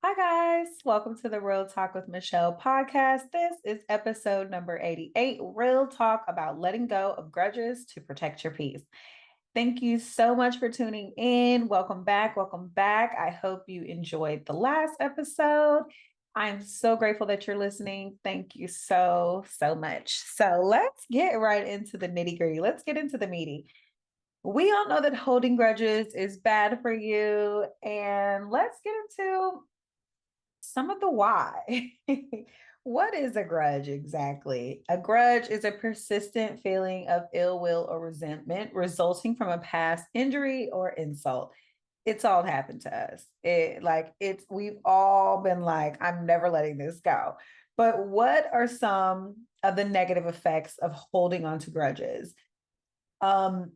Hi, guys. Welcome to the Real Talk with Michelle podcast. This is episode number 88, Real Talk about letting go of grudges to protect your peace. Thank you so much for tuning in. Welcome back. Welcome back. I hope you enjoyed the last episode. I'm so grateful that you're listening. Thank you so much. So let's get right into the nitty gritty. Let's get into the meaty. We all know that holding grudges is bad for you. And let's get into some of the why. What is a grudge exactly? A grudge is a persistent feeling of ill will or resentment resulting from a past injury or insult. It's all happened to us. We've all been like, I'm never letting this go. But what are some of the negative effects of holding on to grudges? Um,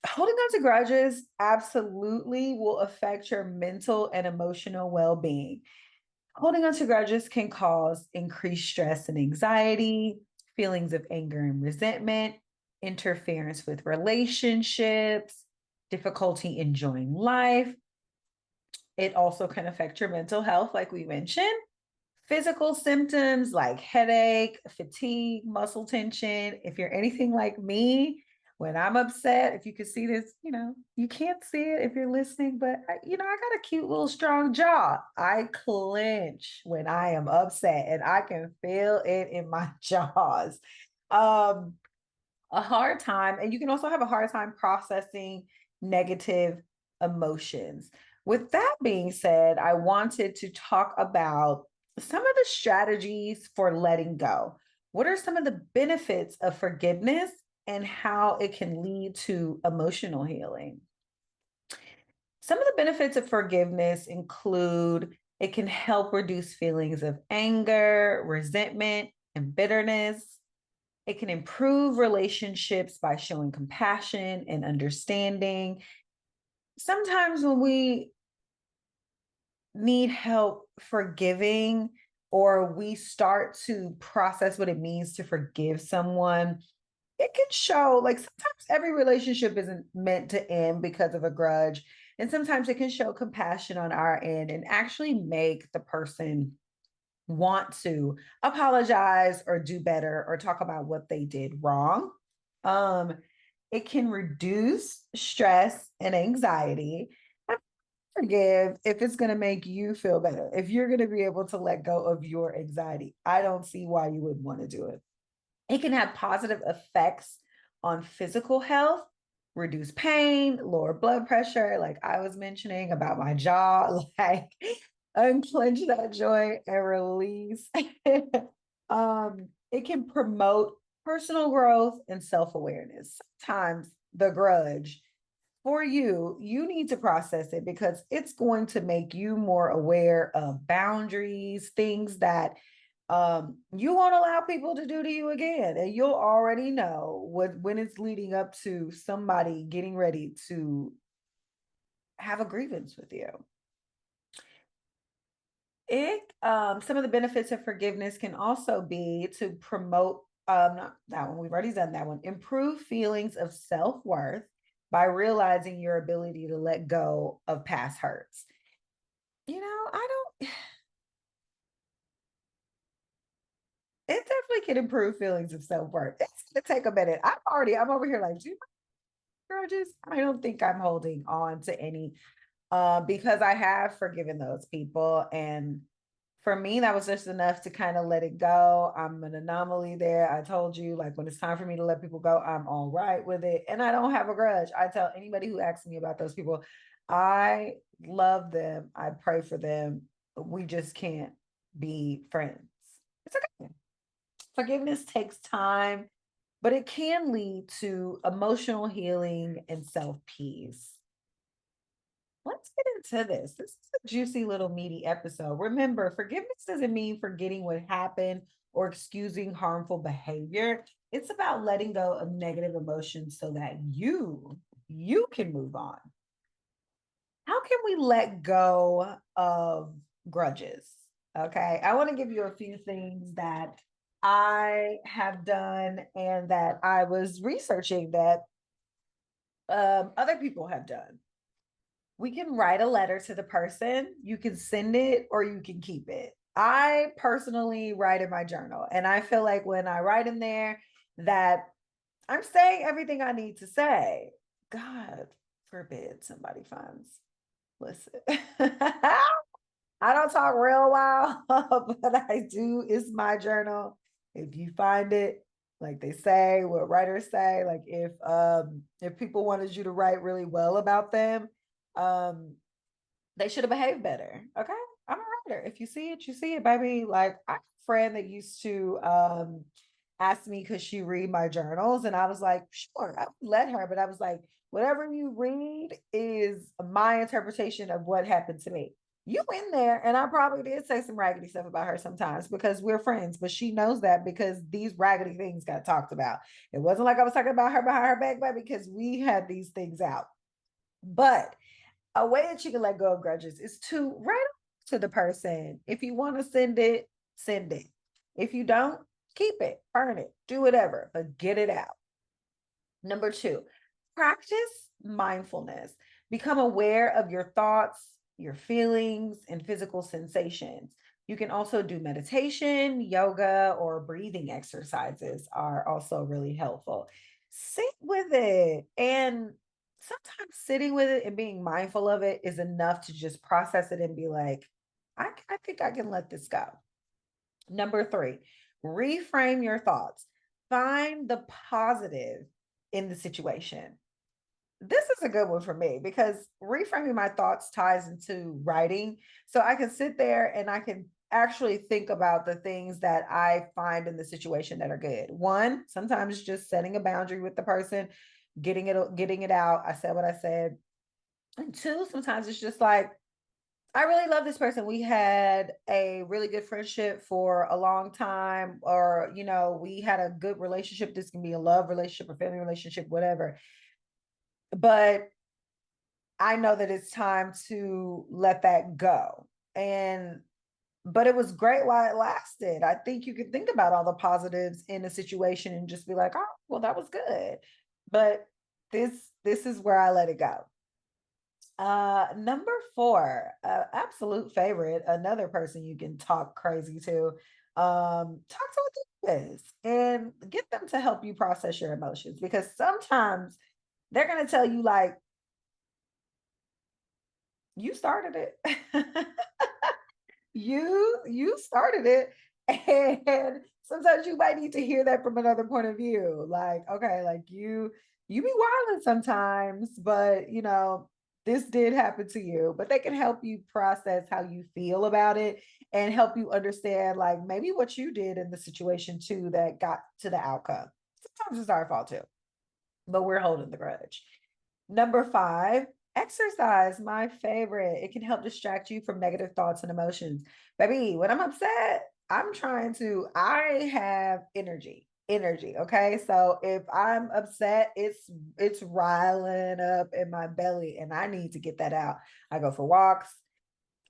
Holding on to grudges absolutely will affect your mental and emotional well-being. Holding on to grudges can cause increased stress and anxiety, feelings of anger and resentment, interference with relationships, difficulty enjoying life. It also can affect your mental health, like we mentioned. Physical symptoms like headache, fatigue, muscle tension. If you're anything like me, when I'm upset, if you can see this, you can't see it if you're listening, but I got a cute little strong jaw. I clench when I am upset and I can feel it in my jaws. Um, a hard time, and you can also have a hard time processing negative emotions. With that being said, I wanted to talk about some of the strategies for letting go. What are some of the benefits of forgiveness and how it can lead to emotional healing? Some of the benefits of forgiveness include it can help reduce feelings of anger, resentment, and bitterness. It can improve relationships by showing compassion and understanding. Sometimes when we need help forgiving, or we start to process what it means to forgive someone, it can show like sometimes every relationship isn't meant to end because of a grudge. And sometimes it can show compassion on our end and actually make the person want to apologize or do better or talk about what they did wrong. Um, it can reduce stress and anxiety. And forgive if it's going to make you feel better. If you're going to be able to let go of your anxiety, I don't see why you wouldn't want to do it. It can have positive effects on physical health, reduce pain, lower blood pressure, like I was mentioning about my jaw, like unclench that joint and release. It can promote personal growth and self-awareness. Sometimes the grudge for you, you need to process it because it's going to make you more aware of boundaries, things that you won't allow people to do to you again. And you'll already know when it's leading up to somebody getting ready to have a grievance with you. Some of the benefits of forgiveness can also be to promote not that one, we've already done that one, improve feelings of self-worth by realizing your ability to let go of past hurts. I don't it definitely can improve feelings of self-worth. It's gonna take a minute. I'm over here like, grudges. I don't think I'm holding on to any because I have forgiven those people. And for me, that was just enough to kind of let it go. I'm an anomaly there. I told you, like, when it's time for me to let people go, I'm all right with it. And I don't have a grudge. I tell anybody who asks me about those people, I love them. I pray for them. We just can't be friends. It's okay. Forgiveness takes time, but it can lead to emotional healing and self peace. Let's get into this. This is a juicy little meaty episode. Remember, forgiveness doesn't mean forgetting what happened or excusing harmful behavior. It's about letting go of negative emotions so that you can move on. How can we let go of grudges? Okay, I want to give you a few things that I have done and that I was researching that other people have done. We can write a letter to the person. You can send it or you can keep it. I personally write in my journal, and I feel like when I write in there that I'm saying everything I need to say. God forbid somebody finds. Listen, I don't talk real loud, but I do. It's my journal. If you find it, like they say, what writers say, like if people wanted you to write really well about them, um, they should have behaved better. Okay. I'm a writer. If you see it, you see it, baby. Like I have a friend that used to ask me could she read my journals. And I was like, sure, I would let her, but I was like, whatever you read is my interpretation of what happened to me. You in there, and I probably did say some raggedy stuff about her sometimes because we're friends, but she knows that because these raggedy things got talked about. It wasn't like I was talking about her behind her back, but because we had these things out. But a way that you can let go of grudges is to write to the person. If you want to send it, send it. If you don't, keep it, burn it, do whatever, but get it out. Number two, practice mindfulness. Become aware of your thoughts, your feelings, and physical sensations. You can also do meditation, yoga, or breathing exercises are also really helpful. Sit with it. And sometimes sitting with it and being mindful of it is enough to just process it and be like, I think I can let this go. Number three, reframe your thoughts. Find the positive in the situation. This is a good one for me because reframing my thoughts ties into writing. So I can sit there and I can actually think about the things that I find in the situation that are good. One, sometimes just setting a boundary with the person, getting it out. I said what I said. And two, sometimes it's just like I really love this person. We had a really good friendship for a long time, or, we had a good relationship. This can be a love relationship, a family relationship, whatever. But I know that it's time to let that go. But it was great while it lasted. I think you could think about all the positives in a situation and just be like, oh, well, that was good. But this this is where I let it go. Number four, absolute favorite, another person you can talk crazy to. Talk to a therapist and get them to help you process your emotions because sometimes they're gonna tell you like you started it. You started it. And sometimes you might need to hear that from another point of view. Like, okay, like you be wilding sometimes, but this did happen to you. But they can help you process how you feel about it and help you understand like maybe what you did in the situation too that got to the outcome. Sometimes it's our fault too, but we're holding the grudge. Number five, exercise, my favorite. It can help distract you from negative thoughts and emotions. Baby, when I'm upset, I have energy. Okay. So if I'm upset, it's riling up in my belly and I need to get that out. I go for walks.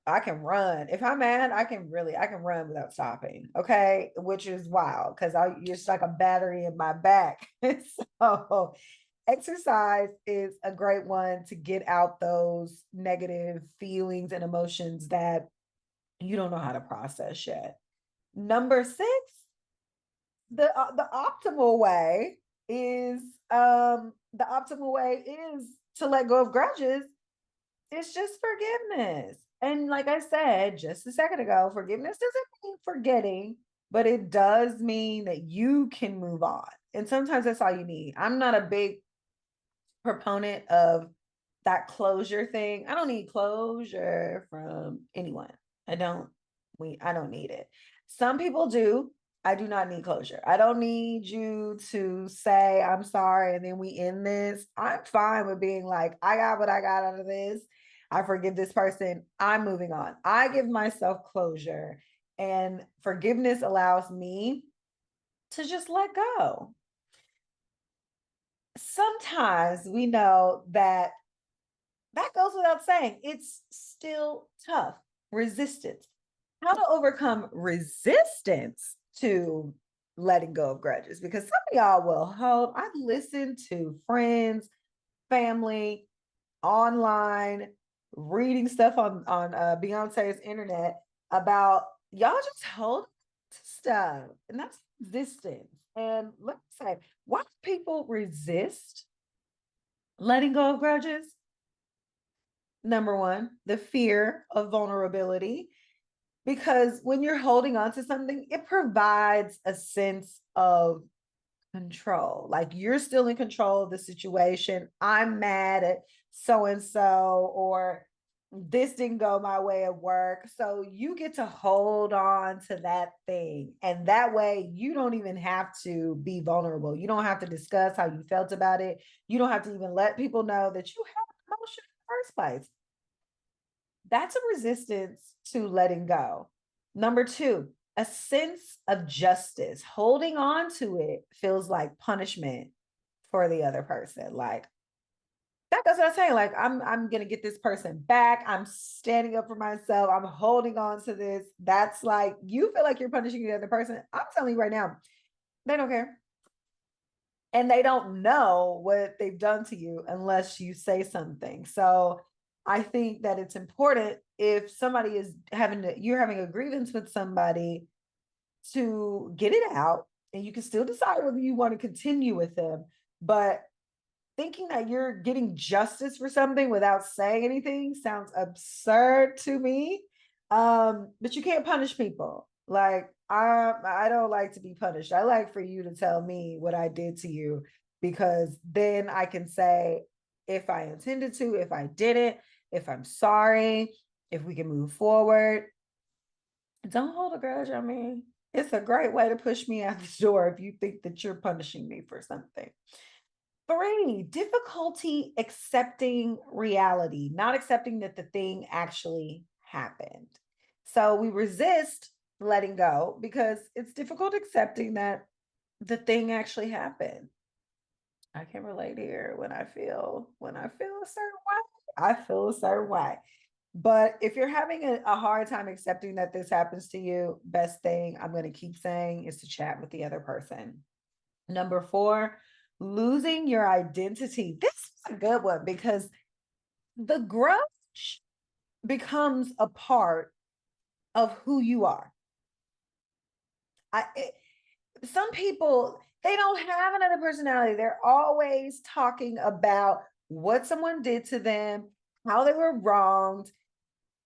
I can run. If I'm mad, I can run without stopping. Okay. Which is wild because it's like a battery in my back. So exercise is a great one to get out those negative feelings and emotions that you don't know how to process yet. Number six, the optimal way is the optimal way is to let go of grudges. It's just forgiveness. And like I said just a second ago, forgiveness doesn't mean forgetting, but it does mean that you can move on. And sometimes that's all you need. I'm not a big proponent of that closure thing. I don't need closure from anyone. I don't I don't need it. Some people do. I do not need closure. I don't need you to say I'm sorry and then we end this. I'm fine with being like I got what I got out of this. I forgive this person. I'm moving on. I give myself closure and forgiveness allows me to just let go. Sometimes we know that goes without saying. It's still tough. Resistance. How to overcome resistance to letting go of grudges. Because some of y'all will hold. I've listened to friends, family, online. reading stuff on Beyonce's internet about y'all just hold to stuff, and that's resistance. And let's say, why do people resist letting go of grudges? Number one, the fear of vulnerability. Because when you're holding on to something, it provides a sense of control. Like you're still in control of the situation. I'm mad at so and so, or this didn't go my way at work. So you get to hold on to that thing. And that way, you don't even have to be vulnerable. You don't have to discuss how you felt about it. You don't have to even let people know that you have emotion in the first place. That's a resistance to letting go. Number two, a sense of justice. Holding on to it feels like punishment for the other person. Like that's what I'm saying. Like I'm gonna get this person back. I'm standing up for myself. I'm holding on to this. That's like you feel like you're punishing the other person. I'm telling you right now, they don't care. And they don't know what they've done to you unless you say something. So I think that it's important if somebody is you're having a grievance with somebody to get it out, and you can still decide whether you want to continue with them. But thinking that you're getting justice for something without saying anything sounds absurd to me. But you can't punish people. Like I don't like to be punished. I like for you to tell me what I did to you, because then I can say if I intended to, if I didn't, if I'm sorry, if we can move forward. Don't hold a grudge on me. It's a great way to push me out the door if you think that you're punishing me for something. Three, difficulty accepting reality, not accepting that the thing actually happened. So we resist letting go because it's difficult accepting that the thing actually happened. I can relate here when I feel a certain way. I feel a certain way. But if you're having a hard time accepting that this happens to you, best thing I'm going to keep saying is to chat with the other person. Number four, losing your identity. This is a good one because the grudge becomes a part of who you are. Some people, they don't have another personality. They're always talking about what someone did to them, how they were wronged,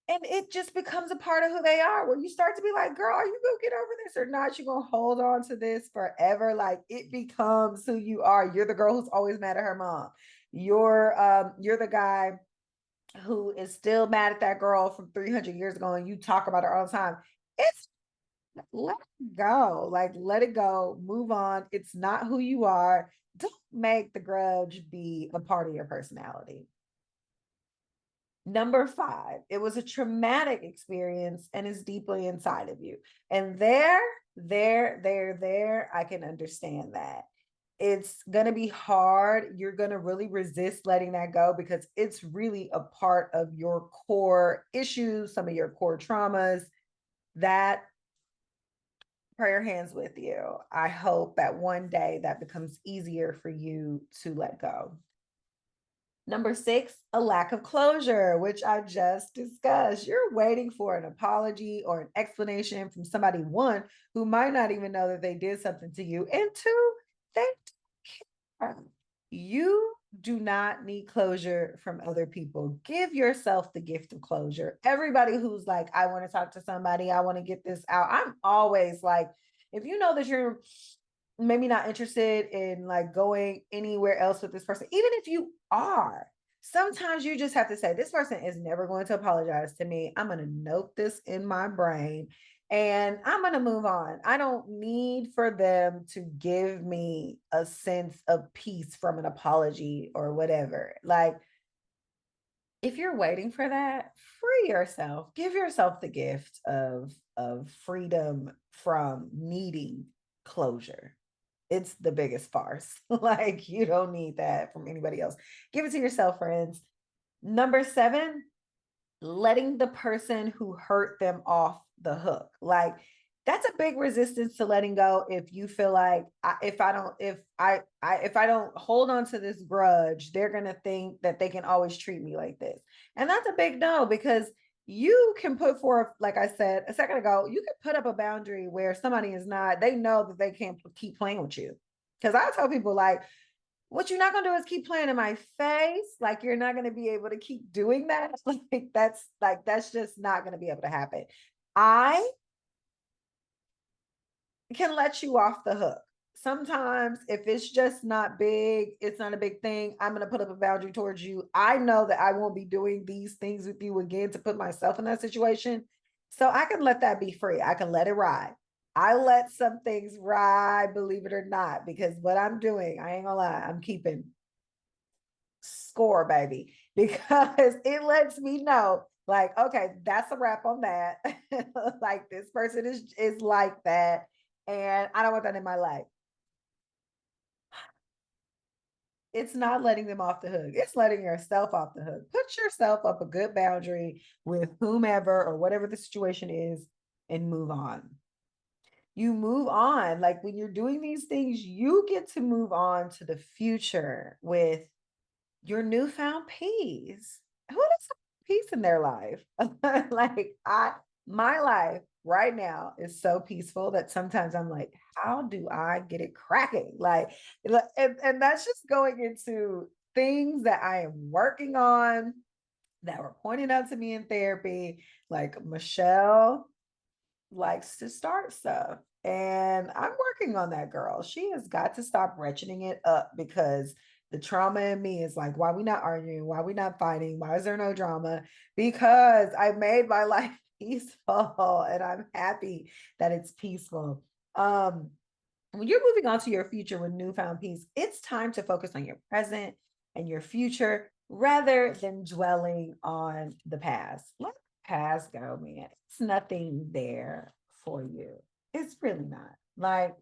and it just becomes a part of who they are. When you start to be like, girl, are you gonna get over this or not? You're gonna hold on to this forever. Like it becomes who you are. You're the girl who's always mad at her mom. You're the guy who is still mad at that girl from 300 years ago, and you talk about her all the time. It's let it go. Like let it go. Move on. It's not who you are. Don't make the grudge be a part of your personality. Number five, it was a traumatic experience and is deeply inside of you. And there, I can understand that. It's going to be hard. You're going to really resist letting that go because it's really a part of your core issues, some of your core traumas. That prayer hands with you. I hope that one day that becomes easier for you to let go. Number six, a lack of closure, which I just discussed. You're waiting for an apology or an explanation from somebody, one, who might not even know that they did something to you, and two, they don't care. You do not need closure from other people. Give yourself the gift of closure. Everybody who's like, I want to talk to somebody, I want to get this out. I'm always like, if you know that you're maybe not interested in like going anywhere else with this person, even if you are, sometimes you just have to say, this person is never going to apologize to me. I'm going to note this in my brain and I'm going to move on. I don't need for them to give me a sense of peace from an apology or whatever. Like, if you're waiting for that, free yourself. Give yourself the gift of freedom from needing closure. It's the biggest farce. Like, you don't need that from anybody else. Give it to yourself, friends. Number seven, letting the person who hurt them off the hook. Like, That's a big resistance to letting go. If you feel like if I don't hold on to this grudge, they're gonna think that they can always treat me like this, and that's a big no, because you can put forth, like I said a second ago, you can put up a boundary where somebody is not, they know that they can't keep playing with you. Because I tell people, like, what you're not gonna do is keep playing in my face. Like, you're not gonna be able to keep doing that. That's just not gonna be able to happen. I can let you off the hook. Sometimes, if it's just not big, it's not a big thing. I'm going to put up a boundary towards you. I know that I won't be doing these things with you again to put myself in that situation. So I can let that be free. I can let it ride. I let some things ride, believe it or not, because what I'm doing, I ain't gonna lie, I'm keeping score, baby, because it lets me know, like, okay, that's a wrap on that. Like, this person is like that, and I don't want that in my life. It's not letting them off the hook. It's letting yourself off the hook. Put yourself up a good boundary with whomever or whatever the situation is, and move on. You move on. Like, when you're doing these things, you get to move on to the future with your newfound peace. Who does peace in their life? Like, my life right now is so peaceful that sometimes I'm like, how do I get it cracking? Like, and that's just going into things that I am working on, that were pointed out to me in therapy. Like, Michelle likes to start stuff. And I'm working on that girl. She has got to stop ratcheting it up, because the trauma in me is like, why we not arguing? Why we not fighting? Why is there no drama? Because I made my life peaceful, and I'm happy that it's peaceful. When you're moving on to your future with newfound peace, it's time to focus on your present and your future rather than dwelling on the past. Let the past go, man. It's nothing there for you. It's really not. Like,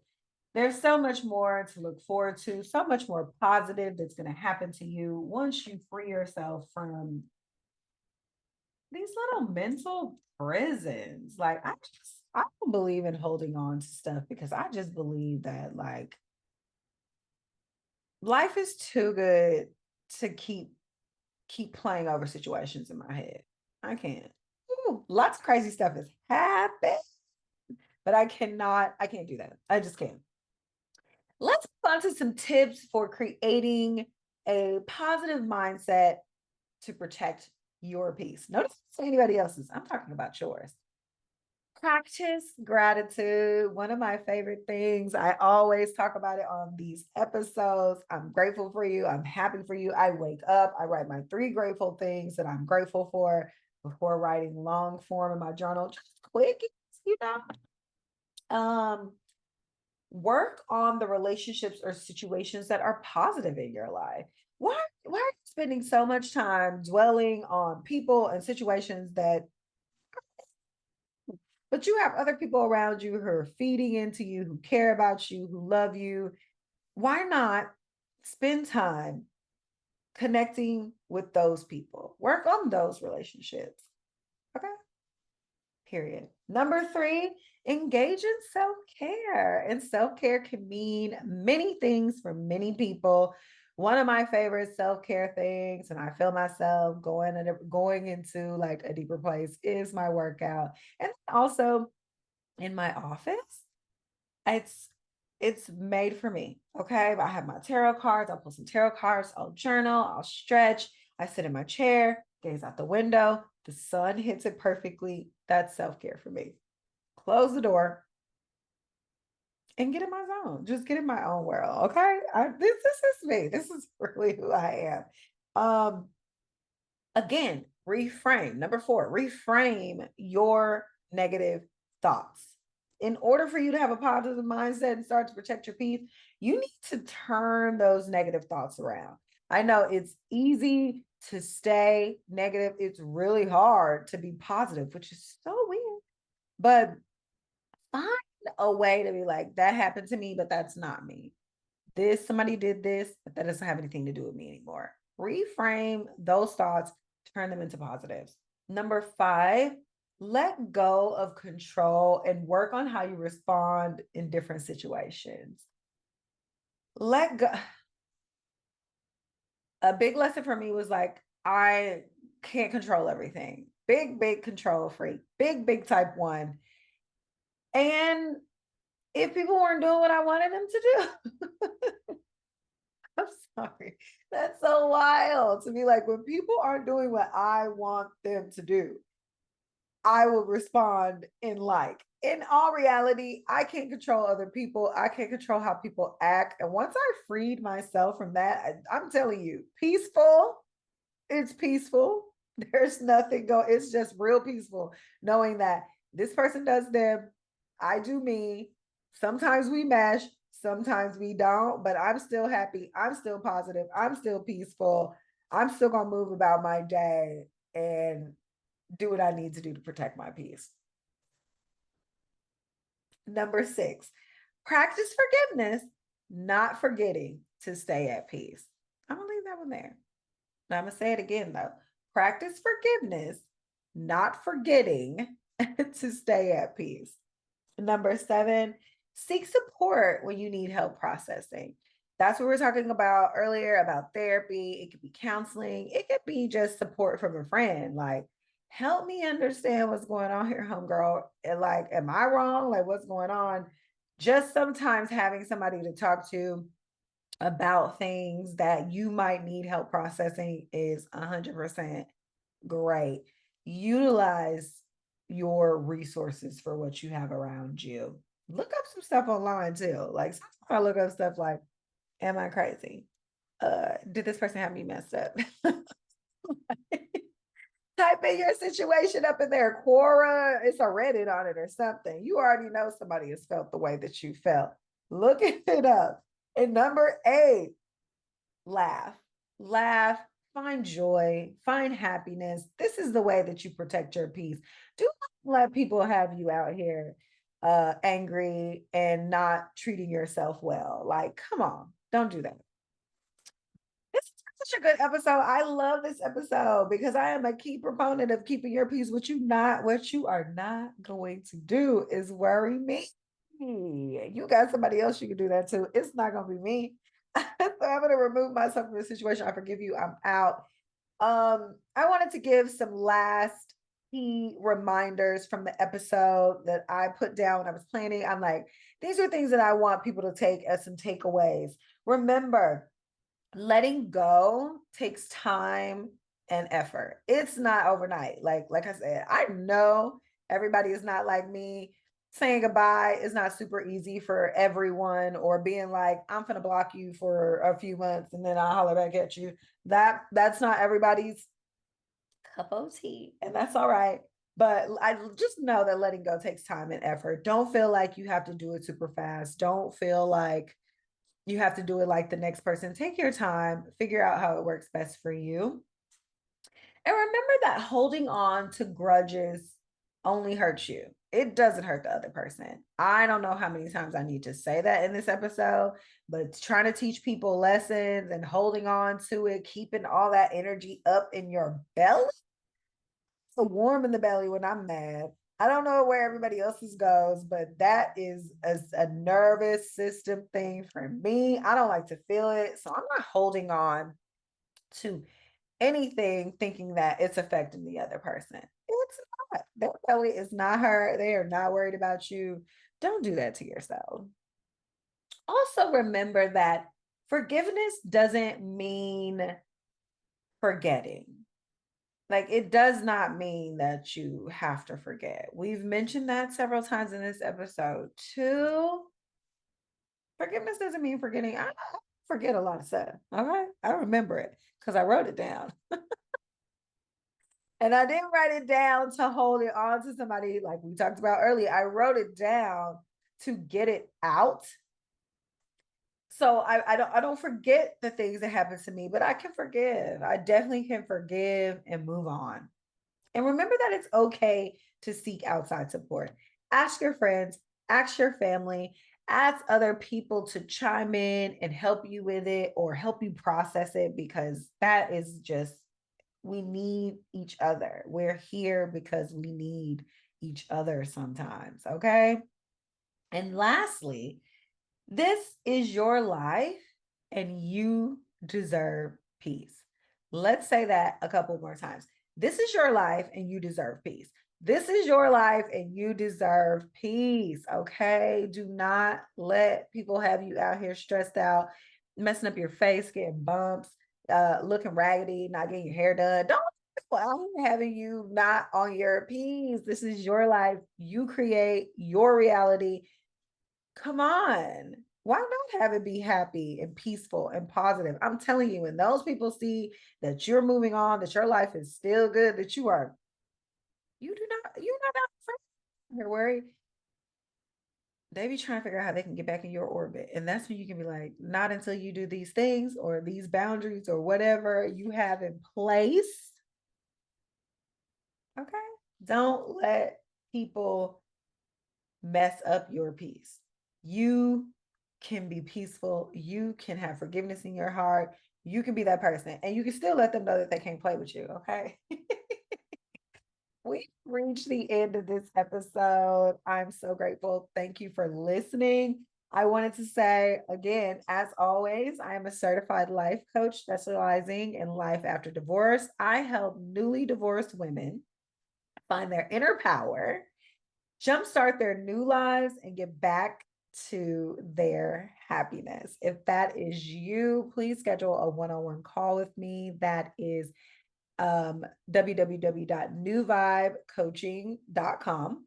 there's so much more to look forward to, so much more positive that's going to happen to you once you free yourself from these little mental prisons. Like, I don't believe in holding on to stuff, because I just believe that, like, life is too good to keep playing over situations in my head. I can't. Ooh, lots of crazy stuff has happened, but I can't do that. I just can't. Let's move on to some tips for creating a positive mindset to protect your peace. Notice anybody else's. I'm talking about yours. Practice gratitude. One of my favorite things. I always talk about it on these episodes. I'm grateful for you. I'm happy for you. I wake up, I write my 3 grateful things that I'm grateful for before writing long form in my journal. Just quick, you know. Work on the relationships or situations that are positive in your life. Why are you spending so much time dwelling on people and situations that, but you have other people around you who are feeding into you, who care about you, who love you? Why not spend time connecting with those people? Work on those relationships. Okay. Period. Number 3, engage in self-care. And self-care can mean many things for many people. One of my favorite self-care things, and I feel myself going into like a deeper place, is my workout. And also in my office, it's it's made for me. Okay. I have my tarot cards. I'll pull some tarot cards. I'll journal. I'll stretch. I sit in my chair, gaze out the window. The sun hits it perfectly. That's self-care for me. Close the door and get in my zone. Just get in my own world. Okay. This is me. This is really who I am. Again, reframe. Number 4, reframe your negative thoughts. In order for you to have a positive mindset and start to protect your peace, you need to turn those negative thoughts around. I know it's easy to stay negative. It's really hard to be positive, which is so weird. But find a way to be like, that happened to me, but that's not me. Somebody did this, but that doesn't have anything to do with me anymore. Reframe those thoughts, turn them into positives. Number 5, Let go of control and work on how you respond in different situations. Let go. A big lesson for me was like, I can't control everything. Big control freak, big type one. And if people weren't doing what I wanted them to do, I'm sorry. That's so wild to be like, when people aren't doing what I want them to do, I will respond in like. In all reality, I can't control other people. I can't control how people act. And once I freed myself from that, I'm telling you, peaceful. It's peaceful. There's nothing go. It's just real peaceful knowing that this person does them, I do me. Sometimes we mesh, sometimes we don't, but I'm still happy. I'm still positive. I'm still peaceful. I'm still gonna move about my day and do what I need to do to protect my peace. Number 6, practice forgiveness, not forgetting to stay at peace. I'm gonna leave that one there. Now I'm gonna say it again though. Practice forgiveness, not forgetting to stay at peace. Number 7, seek support when you need help processing. That's what we were talking about earlier about therapy. It could be counseling, it could be just support from a friend. Like, help me understand what's going on here, homegirl. And like, am I wrong? Like, what's going on? Just sometimes having somebody to talk to about things that you might need help processing is 100% great. Utilize your resources for what you have around you. Look up some stuff online too. Like sometimes I look up stuff like, am I crazy? Did this person have me messed up? Type in your situation up in there. Quora, it's a Reddit on it or something. You already know somebody has felt the way that you felt. Look it up. And number 8, laugh, laugh, find joy, find happiness. This is the way that you protect your peace. Do not let people have you out here angry and not treating yourself well. Like, come on, don't do that. This is such a good episode. I love this episode because I am a key proponent of keeping your peace. What you are not going to do is worry me. You got somebody else you can do that to. It's not gonna be me. So I'm gonna remove myself from the situation. I forgive you. I'm out. I wanted to give some last key reminders from the episode that I put down when I was planning. I'm like, these are things that I want people to take as some takeaways. Remember, letting go takes time and effort. It's not overnight. Like I said, I know everybody is not like me. Saying goodbye is not super easy for everyone, or being like, I'm gonna block you for a few months and then I'll holler back at you. That's not everybody's cup of tea, and that's all right. But I just know that letting go takes time and effort. Don't feel like you have to do it super fast. Don't feel like you have to do it like the next person. Take your time, figure out how it works best for you. And remember that holding on to grudges only hurts you. It doesn't hurt the other person. I don't know how many times I need to say that in this episode, but trying to teach people lessons and holding on to it, keeping all that energy up in your belly, so warm in the belly when I'm mad. I don't know where everybody else's goes, but that is a nervous system thing for me. I don't like to feel it. So I'm not holding on to anything thinking that it's affecting the other person. It's not. Their belly is not hurt. They are not worried about you. Don't do that to yourself. Also, remember that forgiveness doesn't mean forgetting. Like, it does not mean that you have to forget. We've mentioned that several times in this episode too. Forgiveness doesn't mean forgetting. I forget a lot of stuff. All right. I remember it because I wrote it down. And I didn't write it down to hold it on to somebody like we talked about earlier. I wrote it down to get it out. So I don't forget the things that happen to me, but I can forgive. I definitely can forgive and move on. And remember that it's okay to seek outside support. Ask your friends, ask your family, ask other people to chime in and help you with it or help you process it, because that is just We need each other. We're here because we need each other sometimes. Okay. And lastly, this is your life and you deserve peace. Let's say that a couple more times. This is your life and you deserve peace. This is your life and you deserve peace. Okay. Do not let people have you out here stressed out, messing up your face, getting bumps, looking raggedy, not getting your hair done. Don't well, I'm having you not on your P's. This is your life. You create your reality. Come on. Why not have it be happy and peaceful and positive? I'm telling you, when those people see that you're moving on, that your life is still good, that you're not afraid. You're worried. They be trying to figure out how they can get back in your orbit. And that's when you can be like, not until you do these things or these boundaries or whatever you have in place. Okay. Don't let people mess up your peace. You can be peaceful. You can have forgiveness in your heart. You can be that person and you can still let them know that they can't play with you. Okay. We've reached the end of this episode. I'm so grateful. Thank you for listening. I wanted to say again, as always, I am a certified life coach specializing in life after divorce. I help newly divorced women find their inner power, jumpstart their new lives, and get back to their happiness. If that is you, please schedule a one-on-one call with me. That is www.newvibecoaching.com.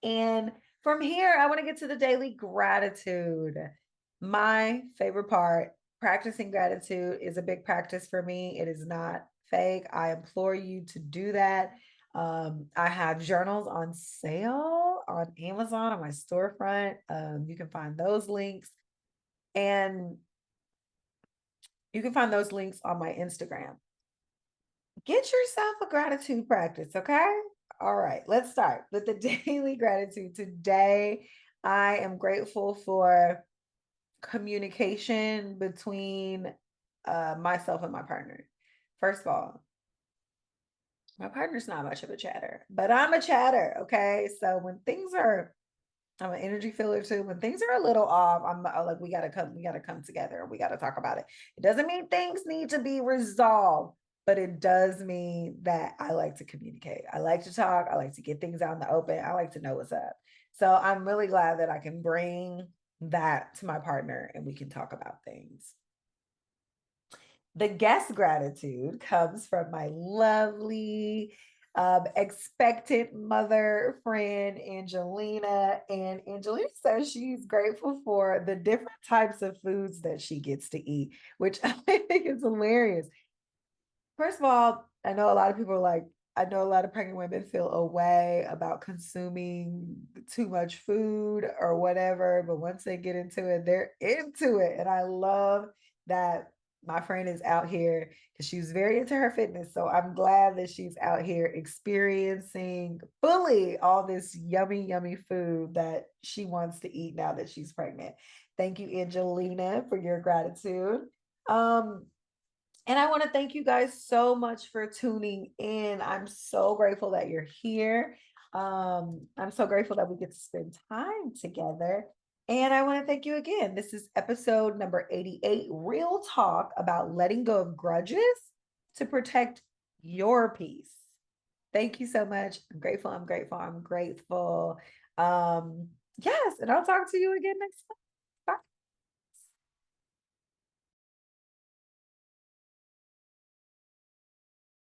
And from here, I want to get to the daily gratitude. My favorite part, practicing gratitude is a big practice for me. It is not fake. I implore you to do that. I have journals on sale on Amazon on my storefront. You can find those links. And you can find those links on my Instagram. Get yourself a gratitude practice, okay? All right, let's start with the daily gratitude. Today, I am grateful for communication between myself and my partner. First of all, my partner's not much of a chatter, but I'm a chatter, okay? So when things are I'm an energy filler too. When things are a little off, I'm like, we gotta come together. We gotta talk about it. It doesn't mean things need to be resolved, but it does mean that I like to communicate. I like to talk. I like to get things out in the open. I like to know what's up. So I'm really glad that I can bring that to my partner and we can talk about things. The guest gratitude comes from my lovely expectant mother friend Angelina. And Angelina says she's grateful for the different types of foods that she gets to eat, which I think is hilarious. First of all, I know a lot of people are like, I know a lot of pregnant women feel a way about consuming too much food or whatever, but once they get into it, they're into it. And I love that my friend is out here because she's very into her fitness. So I'm glad that she's out here experiencing fully all this yummy, yummy food that she wants to eat now that she's pregnant. Thank you, Angelina, for your gratitude. Um, and I want to thank you guys so much for tuning in. I'm so grateful that you're here. I'm so grateful that we get to spend time together. And I want to thank you again. This is episode number 88, Real Talk about letting go of grudges to protect your peace. Thank you so much. I'm grateful. I'm grateful. I'm grateful. Yes, and I'll talk to you again next time.